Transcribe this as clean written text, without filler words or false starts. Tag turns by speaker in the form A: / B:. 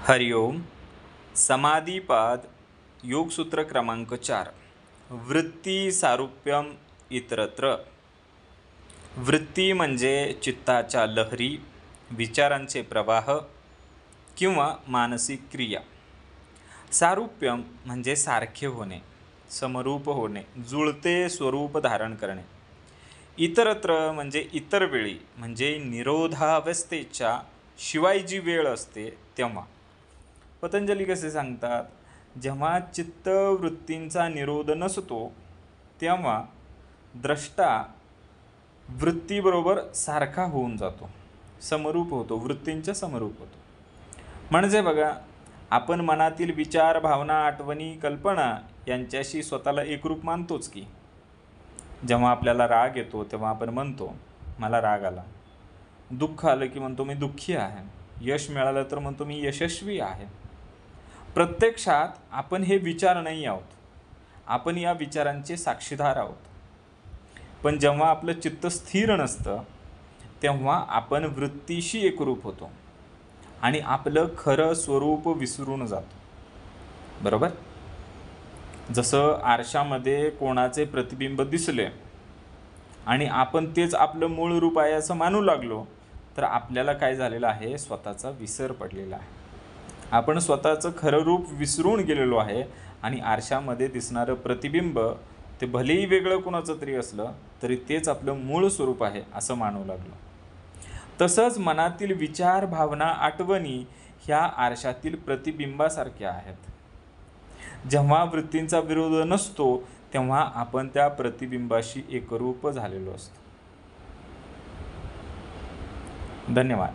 A: हरिओम. समाधिपाद योगसूत्र क्रमांक 4. वृत्ती सारूप्यम इतरत्र. वृत्ती म्हणजे चित्ताच्या लहरी, विचारांचे प्रवाह किंवा मानसिक क्रिया. सारूप्यम म्हणजे सारखे होणे, समरूप होणे, जुळते स्वरूप धारण करणे. इतरत्र म्हणजे इतर वेळी, म्हणजे निरोधावस्थेच्या शिवाय जी वेळ असते तेव्हा. पतंजली कसे सांगतात, जेव्हा चित्तवृत्तींचा निरोध नसतो तेव्हा द्रष्टा वृत्तीबरोबर सारखा होऊन जातो, समरूप होतो, वृत्तींच्या समरूप होतो. म्हणजे बघा, आपण मनातील विचार, भावना, आठवणी, कल्पना यांच्याशी स्वतःला एकरूप मानतोच की. जेव्हा आपल्याला राग येतो तेव्हा आपण म्हणतो मला राग आला. दुःख आलं की म्हणतो मी दुःखी आहे. यश मिळालं तर म्हणतो मी यशस्वी आहे. प्रत्यक्षात आपण हे विचार नाही आहोत, आपण या विचारांचे साक्षीदार आहोत. पण जेव्हा आपलं चित्त स्थिर नसतं तेव्हा आपण वृत्तीशी एकरूप होतो आणि आपलं खरं स्वरूप विसरून जातो. बरोबर? जसं आरशामध्ये कोणाचे प्रतिबिंब दिसले आणि आपण तेच आपलं मूळ रूप आहे असं मानू लागलो तर आपल्याला काय झालेलं आहे, स्वतःचा विसर पडलेला आहे. आपण स्वतःचं खरं रूप विसरून गेलेलो आहे आणि आरशामध्ये दिसणारं प्रतिबिंब ते भलेही वेगळं कोणाचं तरी असलं तरी तेच आपलं मूळ स्वरूप आहे असं मानू लागलो. तसंच मनातील विचार, भावना, आठवणी ह्या आरशातील प्रतिबिंबासारख्या आहेत. जेव्हा वृत्तींचा विरोध नसतो तेव्हा आपण त्या प्रतिबिंबाशी एकरूप झालेलो असतो. धन्यवाद.